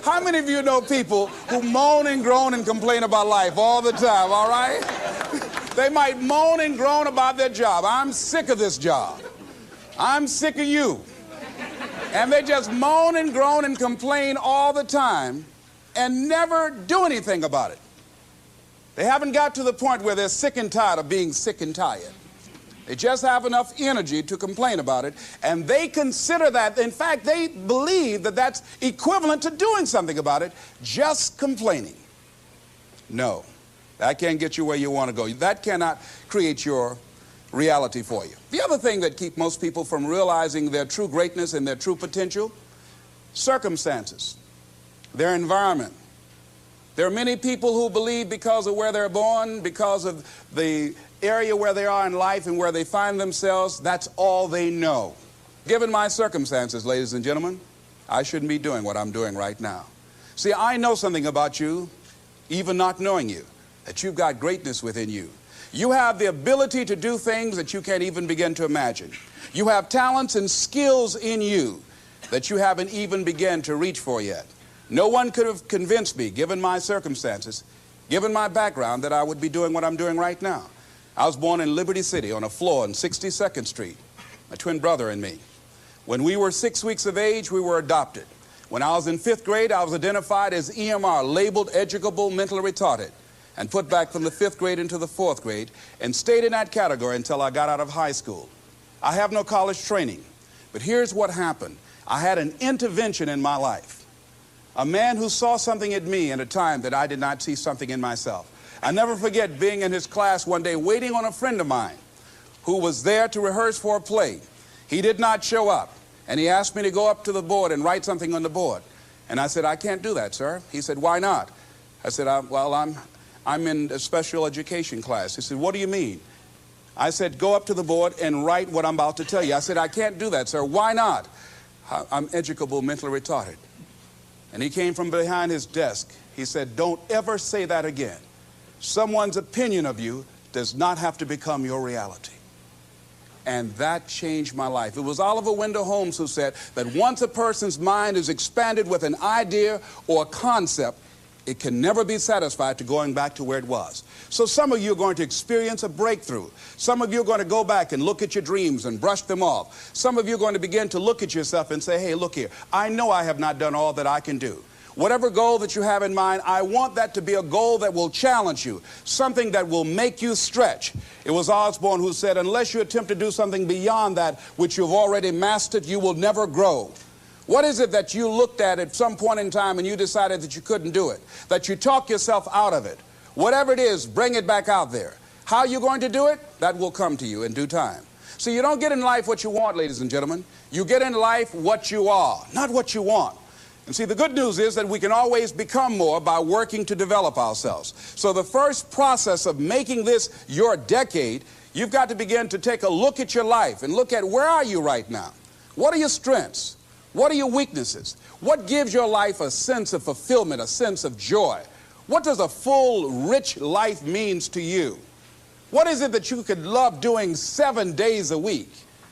How many of you know people who moan and groan and complain about life all the time, all right? They might moan and groan about their job. I'm sick of this job. I'm sick of you. And they just moan and groan and complain all the time and never do anything about it. They haven't got to the point where they're sick and tired of being sick and tired. They just have enough energy to complain about it, and they consider that, in fact, they believe that that's equivalent to doing something about it, just complaining. No, that can't get you where you want to go. That cannot create your reality for you. The other thing that keeps most people from realizing their true greatness and their true potential, circumstances, their environment. There are many people who believe because of where they're born, because of the area where they are in life and where they find themselves, that's all they know. Given my circumstances, ladies and gentlemen, I shouldn't be doing what I'm doing right now. See, I know something about you, even not knowing you, that you've got greatness within you. You have the ability to do things that you can't even begin to imagine. You have talents and skills in you that you haven't even begun to reach for yet. No one could have convinced me, given my circumstances, given my background, that I would be doing what I'm doing right now. I was born in Liberty City on a floor on 62nd Street, my twin brother and me. When we were 6 weeks of age, we were adopted. When I was in 5th grade, I was identified as EMR, labeled educable mentally retarded, and put back from the 5th grade into the 4th grade, and stayed in that category until I got out of high school. I have no college training, but here's what happened. I had an intervention in my life. A man who saw something in me at a time that I did not see something in myself. I never forget being in his class one day waiting on a friend of mine who was there to rehearse for a play. He did not show up, and he asked me to go up to the board and write something on the board. And I said, I can't do that, sir. He said, why not? I said, I'm in a special education class. He said, what do you mean? I said, go up to the board and write what I'm about to tell you. I said, I can't do that, sir. Why not? I'm educable mentally retarded. And he came from behind his desk. He said, don't ever say that again. Someone's opinion of you does not have to become your reality. And that changed my life. It was Oliver Wendell Holmes who said that once a person's mind is expanded with an idea or a concept, it can never be satisfied to going back to where it was. So some of you are going to experience a breakthrough. Some of you are going to go back and look at your dreams and brush them off. Some of you are going to begin to look at yourself and say, hey, look here, I know I have not done all that I can do. Whatever goal that you have in mind, I want that to be a goal that will challenge you, something that will make you stretch. It was Osborne who said, unless you attempt to do something beyond that which you've already mastered, you will never grow. What is it that you looked at some point in time and you decided that you couldn't do it, that you talk yourself out of it? Whatever it is, bring it back out there. How are you going to do it? That will come to you in due time. So you don't get in life what you want, ladies and gentlemen. You get in life what you are, not what you want. And see, the good news is that we can always become more by working to develop ourselves. So the first process of making this your decade, you've got to begin to take a look at your life and look at where are you right now? What are your strengths? What are your weaknesses? What gives your life a sense of fulfillment, a sense of joy? What does a full, rich life means to you? What is it that you could love doing 7 days a week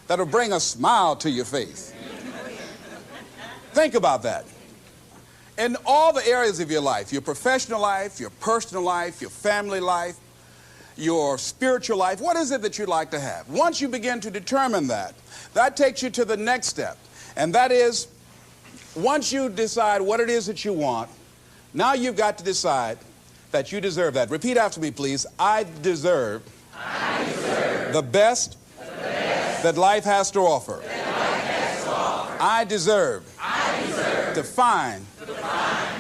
that'll bring a smile to your face? Think about that. In all the areas of your life, your professional life, your personal life, your family life, your spiritual life, what is it that you'd like to have? Once you begin to determine that, that takes you to the next step. And that is, once you decide what it is that you want, now you've got to decide that you deserve that. Repeat after me, please. I deserve the best that life has to offer. I deserve to find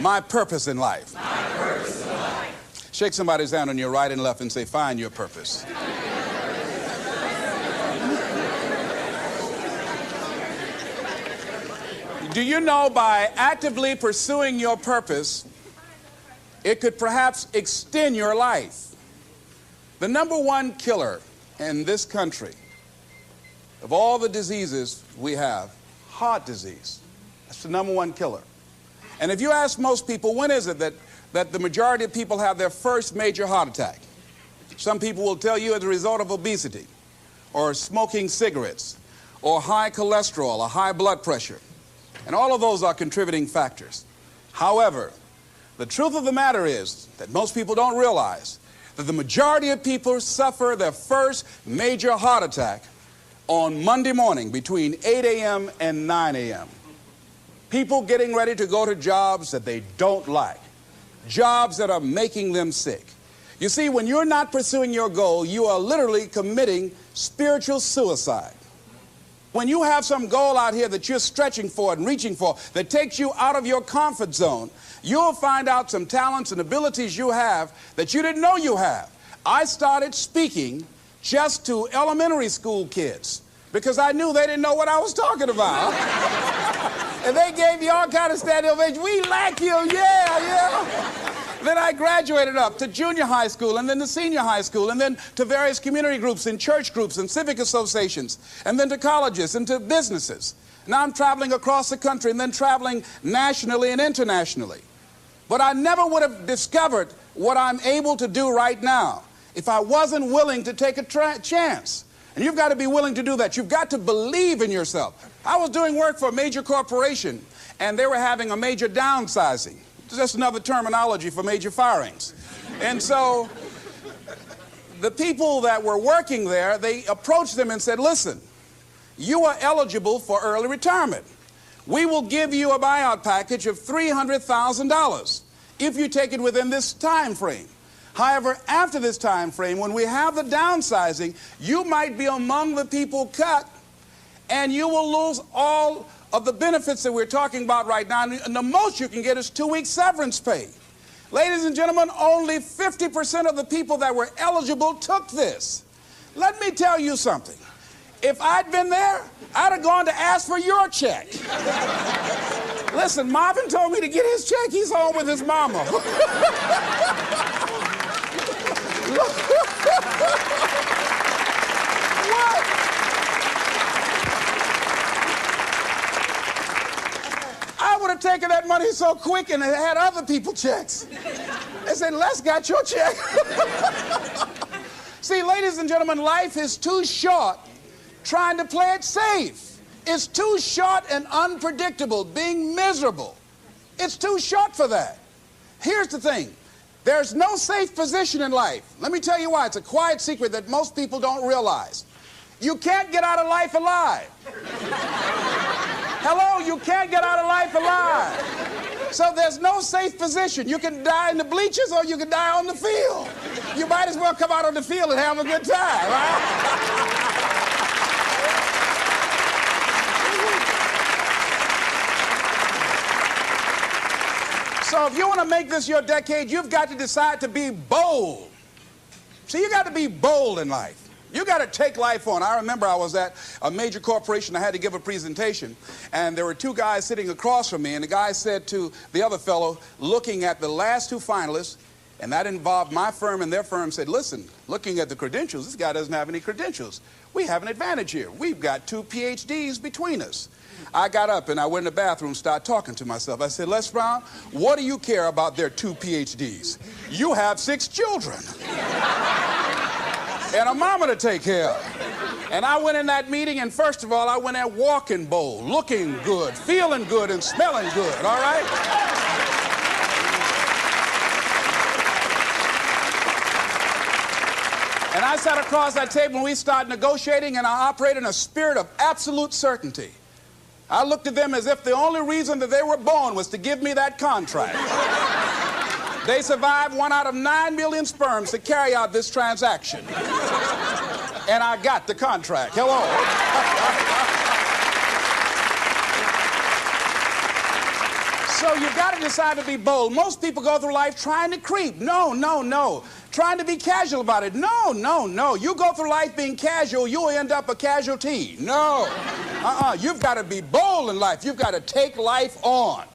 my purpose in life. Shake somebody's hand on your right and left and say, find your purpose. Do you know by actively pursuing your purpose, it could perhaps extend your life? The number one killer in this country of all the diseases we have, heart disease. That's the number one killer. And if you ask most people, when is it that the majority of people have their first major heart attack? Some people will tell you as a result of obesity, or smoking cigarettes, or high cholesterol, or high blood pressure. And all of those are contributing factors. However, the truth of the matter is that most people don't realize that the majority of people suffer their first major heart attack on Monday morning between 8 a.m. and 9 a.m. People getting ready to go to jobs that they don't like, jobs that are making them sick. You see, when you're not pursuing your goal, you are literally committing spiritual suicide. When you have some goal out here that you're stretching for and reaching for that takes you out of your comfort zone, you'll find out some talents and abilities you have that you didn't know you have. I started speaking just to elementary school kids because I knew they didn't know what I was talking about. And they gave me all kind of standing ovation. We like you, yeah. Then I graduated up to junior high school and then to senior high school and then to various community groups and church groups and civic associations and then to colleges and to businesses. Now I'm traveling across the country and then traveling nationally and internationally. But I never would have discovered what I'm able to do right now if I wasn't willing to take a chance. And you've got to be willing to do that. You've got to believe in yourself. I was doing work for a major corporation and they were having a major downsizing. Just another terminology for major firings. And so the people that were working there, they approached them and said, listen, you are eligible for early retirement. We will give you a buyout package of $300,000 if you take it within this time frame. However, after this time frame, when we have the downsizing, you might be among the people cut and you will lose all of the benefits that we're talking about right now, and the most you can get is 2 weeks severance pay. Ladies and gentlemen, only 50% of the people that were eligible took this. Let me tell you something. If I'd been there, I'd have gone to ask for your check. Listen, Marvin told me to get his check. He's home with his mama. What? I would have taken that money so quick and had other people checks. They said, Les got your check. See, ladies and gentlemen, life is too short trying to play it safe. It's too short and unpredictable, being miserable. It's too short for that. Here's the thing. There's no safe position in life. Let me tell you why. It's a quiet secret that most people don't realize. You can't get out of life alive. Hello, you can't get out of life alive. So there's no safe position. You can die in the bleachers or you can die on the field. You might as well come out on the field and have a good time, right? So if you want to make this your decade, you've got to decide to be bold. See, you got to be bold in life. You got to take life on. I remember I was at a major corporation. I had to give a presentation, and there were two guys sitting across from me, and the guy said to the other fellow, looking at the last two finalists, and that involved my firm and their firm, said, listen, looking at the credentials, this guy doesn't have any credentials. We have an advantage here. We've got 2 PhDs between us. I got up and I went in the bathroom, started talking to myself. I said, Les Brown, what do you care about their 2 PhDs? You have 6 children and a mama to take care of. And I went in that meeting, and first of all, I went there walking bold, looking good, feeling good, and smelling good, all right? And I sat across that table and we started negotiating, and I operated in a spirit of absolute certainty. I looked at them as if the only reason that they were born was to give me that contract. They survived 1 out of 9 million sperms to carry out this transaction. And I got the contract. Hello. So you've got to decide to be bold. Most people go through life trying to creep. No. Trying to be casual about it. No. You go through life being casual, you'll end up a casualty. No. You've got to be bold in life. You've got to take life on.